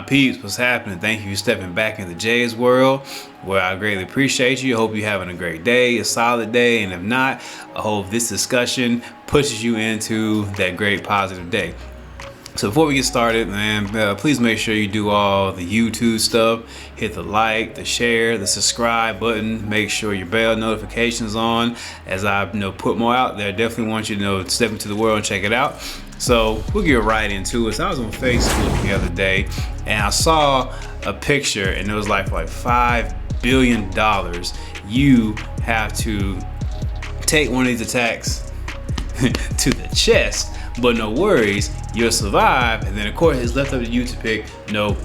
peeps, what's happening? Thank you for stepping back into Jay's world, where I greatly appreciate you. I hope you're having a great day, a solid day, and if not, I hope this discussion pushes you into that great positive day. So before we get started, man, please make sure you do all the YouTube stuff. Hit the like, the share, the subscribe button. Make sure your bell notifications on. As I put more out there, definitely want you to step into the world and check it out. So we'll get right into it. So I was on Facebook the other day and I saw a picture and it was like $5 billion. You have to take one of these attacks to the chest, but no worries, you'll survive. And then of course it's left up to you to pick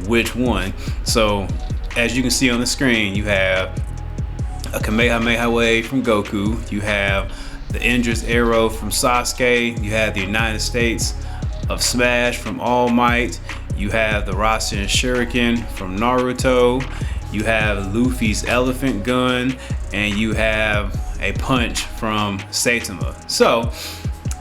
which one. So as you can see on the screen, you have a Kamehameha wave from Goku, you have the Indra's arrow from Sasuke, you have the United States of Smash from All Might, you have the Rasen Shuriken from Naruto, you have Luffy's elephant gun, and you have a punch from Saitama. So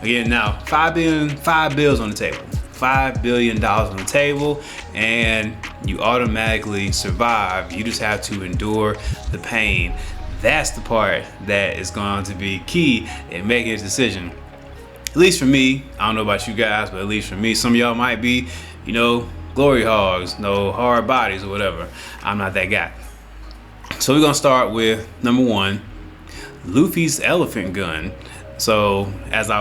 again, now $5 billion on the table, $5 billion on the table, and you automatically survive. You just have to endure the pain. That's the part that is going to be key in making a decision. At least for me, I don't know about you guys, but at least for me, some of y'all might be, glory hogs, hard bodies or whatever. I'm not that guy. So we're gonna start with number one, Luffy's elephant gun. So as I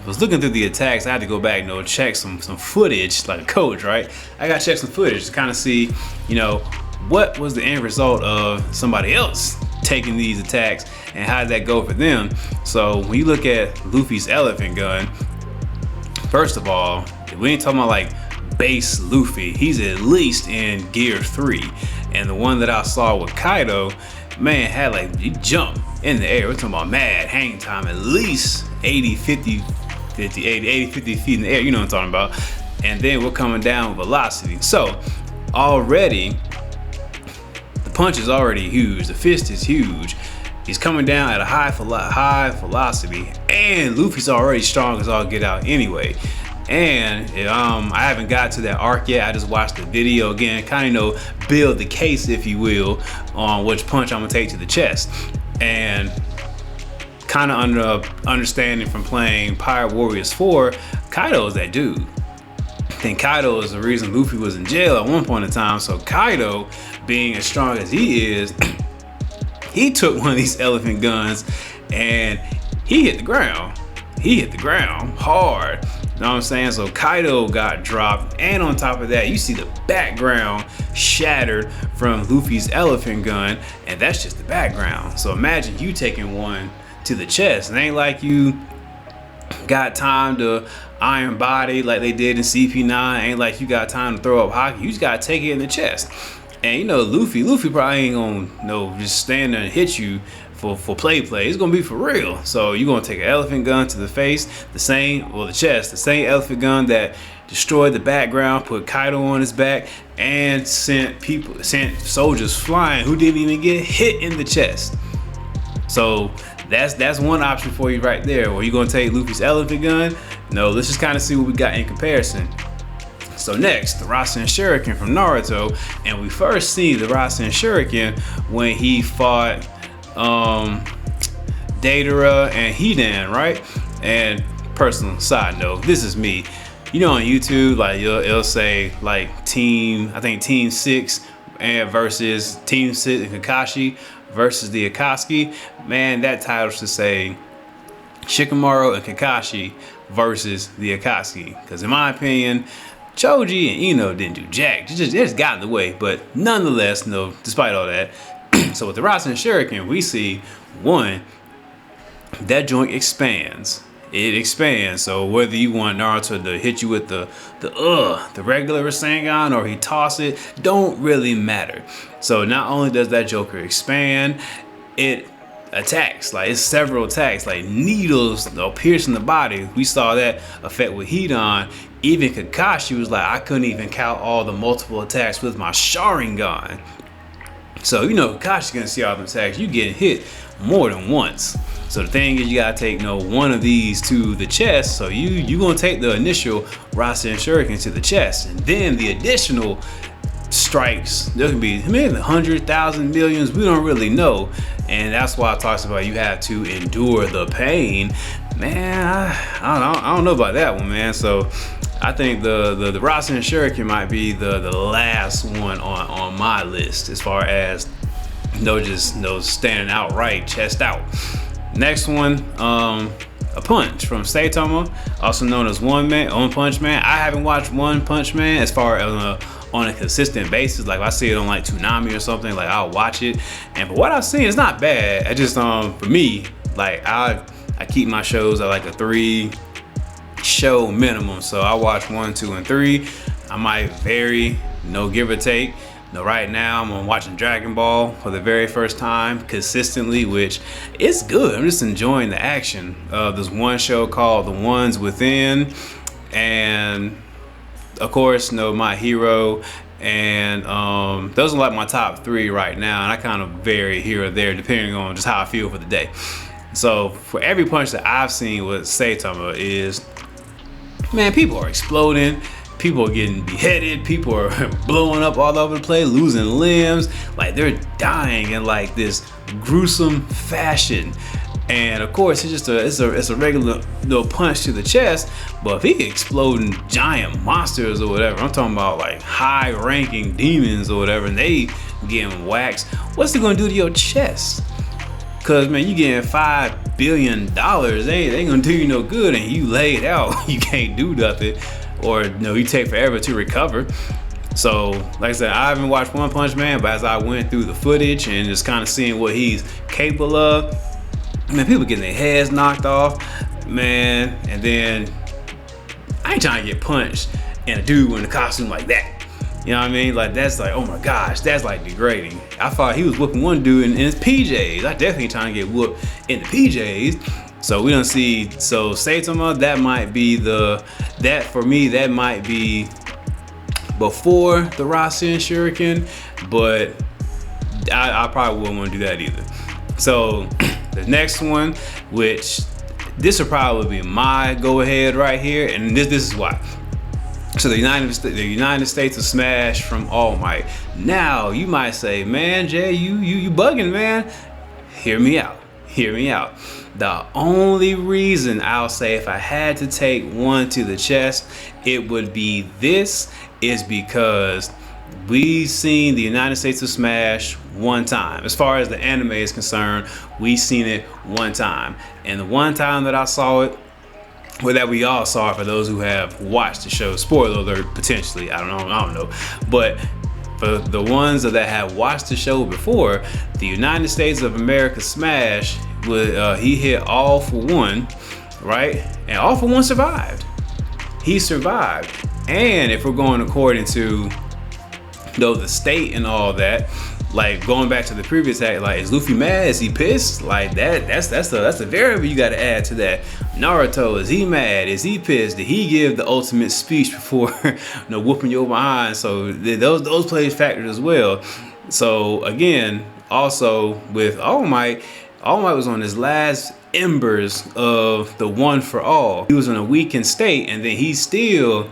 was looking through the attacks, I had to go back, check some footage, like a coach, right? I gotta check some footage to kind of see, what was the end result of somebody else taking these attacks and how did that go for them. So when you look at Luffy's elephant gun, first of all, we ain't talking about like base Luffy. He's at least in gear 3. And the one that I saw with Kaido, man, had he jump in the air. We're talking about mad hang time, at least 80 50 feet in the air, you know what I'm talking about. And then we're coming down with velocity. So already the punch is already huge, the fist is huge. He's coming down at a high velocity, and Luffy's already strong as all get out anyway. And I haven't got to that arc yet. I just watched the video again, kind of build the case, if you will, on which punch I'm gonna take to the chest. And kind of understanding from playing Pirate Warriors 4, Kaido is that dude. I think Kaido is the reason Luffy was in jail at one point in time. So Kaido, being as strong as he is, he took one of these elephant guns and he hit the ground. He hit the ground hard. You know what I'm saying? So Kaido got dropped, and on top of that, you see the background shattered from Luffy's elephant gun, and that's just the background. So imagine you taking one to the chest. It ain't like you got time to iron body like they did in CP9. Ain't like you got time to throw up hockey. You just gotta take it in the chest. And Luffy probably ain't gonna just stand there and hit you for play. It's gonna be for real. So you're gonna take an elephant gun to the face, the chest, the same elephant gun that destroyed the background, put Kaido on his back, and sent soldiers flying who didn't even get hit in the chest. So that's one option for you right there. Or you gonna take Luffy's elephant gun? No, let's just kind of see what we got in comparison. So next, the Rasen Shuriken from Naruto, and we first see the Rasen Shuriken when he fought Deidara and Hidan, right? And personal side note, this is me. On YouTube, it'll say Team 6 and versus Team 6 and Kakashi versus the Akatsuki. Man, that title should say Shikamaru and Kakashi versus the Akatsuki. Because in my opinion, Choji and Ino didn't do jack. They just got in the way. But nonetheless, despite all that, so with the Rasen Shuriken, we see one, that joint expands. It expands. So whether you want Naruto to hit you with the regular Rasengan or he toss it, don't really matter. So not only does that Joker expand, it attacks. It's several attacks, like needles piercing the body. We saw that effect with Hidan. Even Kakashi was like, I couldn't even count all the multiple attacks with my Sharingan. So Kakashi's gonna see all the attacks. You get hit more than once. So the thing is, you gotta take one of these to the chest. So you gonna take the initial Rasen Shuriken to the chest, and then the additional strikes. There can be maybe 100,000 millions. We don't really know, and that's why it talks about you have to endure the pain. Man, I don't know about that one, man. So I think the Rasen Shuriken might be the last one on my list as far as just standing outright, chest out. Next one, a punch from Saitama, also known as One Punch Man. I haven't watched One Punch Man as far as on a consistent basis. Like if I see it on like Toonami or something, like I'll watch it. And for what I've seen, it's not bad. I just for me, like I keep my shows at like a 3 show minimum. So I watch 1, 2, and 3. I might vary, give or take. Right now I'm watching Dragon Ball for the very first time consistently, which is good. I'm just enjoying the action. There's one show called The Ones Within, and of course, My Hero, and those are like my top 3 right now, and I kind of vary here or there depending on just how I feel for the day. So for every punch that I've seen with Saitama is, man, people are exploding. People are getting beheaded, people are blowing up all over the place, losing limbs, like they're dying in like this gruesome fashion. And of course, it's a regular little punch to the chest, but if he exploding giant monsters or whatever, I'm talking about like high-ranking demons or whatever, and they getting waxed, what's it gonna do to your chest? Cause man, you getting $5 billion, they ain't gonna do you no good, and you laid out, you can't do nothing. Or you take forever to recover. So like I said, I haven't watched One Punch Man, but as I went through the footage and just kind of seeing what he's capable of, man, people getting their heads knocked off, man. And then I ain't trying to get punched in a dude in a costume like that. You know what I mean? Like that's like, oh my gosh, that's like degrading. I thought he was whooping one dude in his PJs. I definitely trying to get whooped in the PJs. So we don't see, so Saitama, that might be for me, that might be before the Rasen Shuriken, but I probably wouldn't want to do that either. So the next one, which this will probably be my go ahead right here, and this is why. So the United States of Smash from All Might. Now you might say, man, Jay, you bugging, man. Hear me out. The only reason I'll say if I had to take one to the chest, it would be this, is because we've seen the United States of Smash one time. As far as the anime is concerned, we've seen it one time. And the one time that I saw it, well, that we all saw it for those who have watched the show, spoiler alert, potentially, I don't know. But for the ones that have watched the show before, the United States of America Smash, he hit All For One, right? And All For One survived. He survived. And if we're going according to the state and all that, like going back to the previous act, like is Luffy mad? Is he pissed? Like that's a variable you got to add to that. Naruto, is he mad? Is he pissed? Did he give the ultimate speech before whooping your behind? So those play factors as well. So again, also with All Might was on his last embers of the One For All. He was in a weakened state, and then he still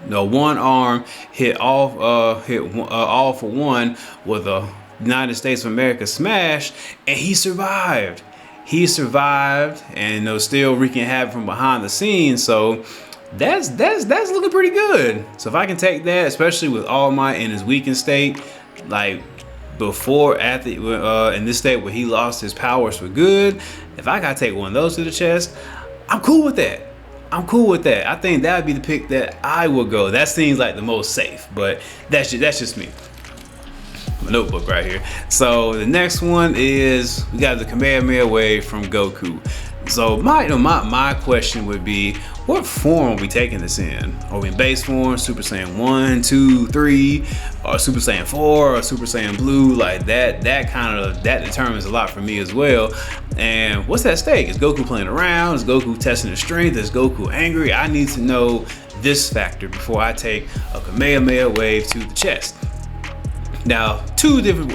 one arm hit All For One with a United States of America Smash, and he survived. And still wreaking havoc from behind the scenes. So that's looking pretty good. So if I can take that, especially with All Might in his weakened state, like in this state where he lost his powers for good, if I gotta take one of those to the chest, I'm cool with that. I think that would be the pick that I would go. That seems like the most safe, but that's just me. My notebook right here. So the next one is, we got the Kamehameha Wave from Goku. So my question would be, what form are we taking this in? Are we in base form, Super Saiyan 1, 2, 3, or Super Saiyan 4, or Super Saiyan Blue? Like that determines a lot for me as well. And what's at stake? Is Goku playing around? Is Goku testing his strength? Is Goku angry? I need to know this factor before I take a Kamehameha Wave to the chest. Now, two different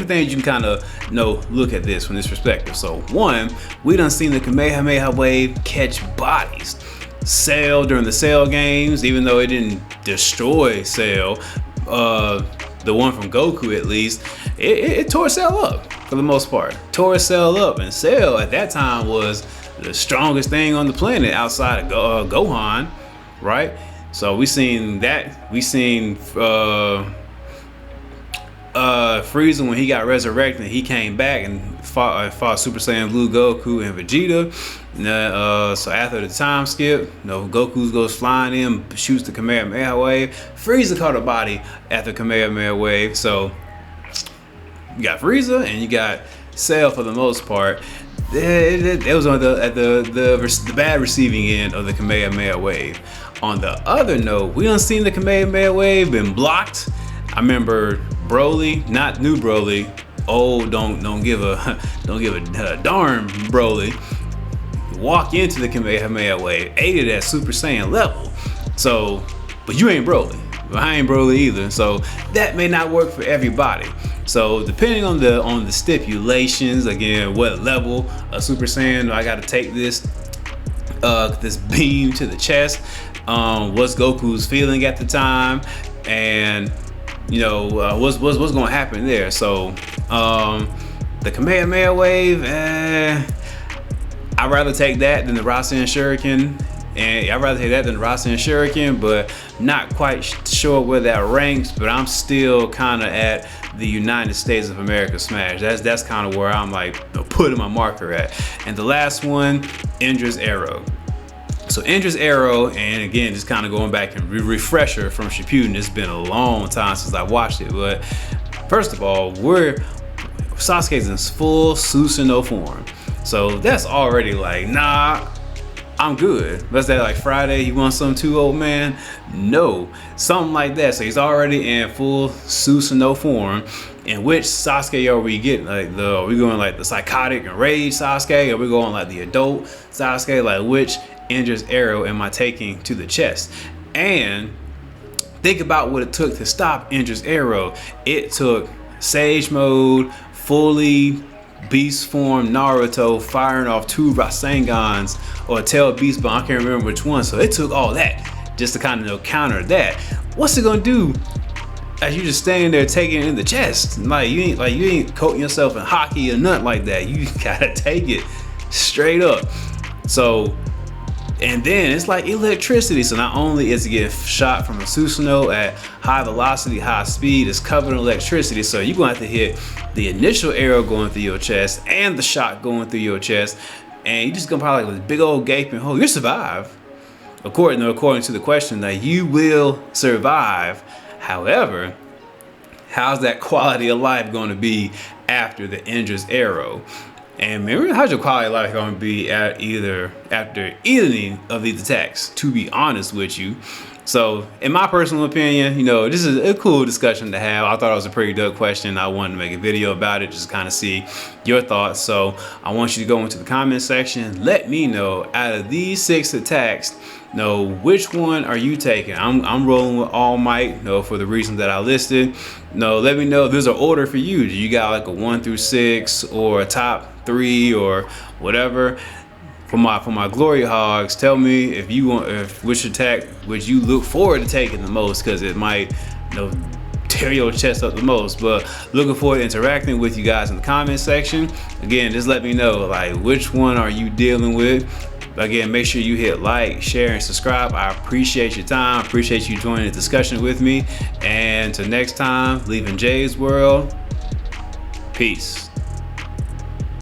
things you can kind of look at this from this perspective. So one, we done seen the Kamehameha Wave catch bodies. Cell during the Cell games, even though it didn't destroy Cell, the one from Goku at least, it tore Cell up for the most part. Tore Cell up, and Cell at that time was the strongest thing on the planet outside of Gohan, right? So we seen that. We seen Frieza when he got resurrected. He came back and fought Super Saiyan Blue Goku and Vegeta. So after the time skip, Goku goes flying in, shoots the Kamehameha wave. Frieza caught a body after Kamehameha wave. So you got Frieza and you got Cell for the most part. It was on the bad receiving end of the Kamehameha wave. On the other note, we done seen the Kamehameha wave been blocked. I remember Broly, not new Broly, old don't give a darn Broly, walk into the Kamehameha wave, ate it at Super Saiyan level. So, but you ain't Broly. I ain't Broly either. So that may not work for everybody. So depending on the stipulations, again, what level of Super Saiyan I got to take this beam to the chest, what's Goku's feeling at the time, and what's gonna happen there. So the Kamehameha wave, I'd rather take that than the Rasen Shuriken. And I'd rather take that than the Rasen Shuriken, but not quite sure where that ranks. But I'm still kind of at the United States of America smash. That's kind of where I'm like putting my marker at. And the last one, Indra's Arrow. So Indra's Arrow, and again, just kind of going back and refresher from Shippuden. It's been a long time since I watched it, but first of all, Sasuke's in full Susanoo form. So that's already like, nah, I'm good. Let's say like Friday, you want something too, old man? No, something like that. So he's already in full Susanoo form. In which Sasuke are we getting? Like are we going like the psychotic and rage Sasuke? Are we going like the adult Sasuke? Like which Indra's Arrow am I taking to the chest? And think about what it took to stop Indra's Arrow. It took Sage Mode, fully beast form Naruto firing off 2 Rasengans or Tail Beast Bomb, I can't remember which one. So it took all that just to kind of counter that. What's it gonna do as you just standing there taking it in the chest? Like you ain't coating yourself in hockey or nothing like that. You gotta take it straight up. So, and then it's like electricity. So not only is it getting shot from a Susanoo at high velocity, high speed, it's covered in electricity. So you're gonna have to hit the initial arrow going through your chest and the shot going through your chest, and you're just gonna probably like a big old gaping hole. You survive, according to the question, that you will survive. However, how's that quality of life going to be after the Indra's Arrow? And remember, how's your quality of life going to be after any of these attacks, to be honest with you? So in my personal opinion, this is a cool discussion to have. I thought it was a pretty dope question. I wanted to make a video about it, just kind of see your thoughts. So I want you to go into the comment section. Let me know, out of these 6 attacks, which one are you taking? I'm rolling with All Might, for the reasons that I listed. Let me know if there's an order for you. Do you got like a 1 through 6 or a top 3 or whatever? For my glory hogs, tell me if which attack would you look forward to taking the most, because it might tear your chest up the most. But looking forward to interacting with you guys in the comment section. Again, just let me know like which one are you dealing with. Again, make sure you hit like, share, and subscribe. I appreciate your time. Appreciate you joining the discussion with me. And till next time, leaving Jay's world. Peace.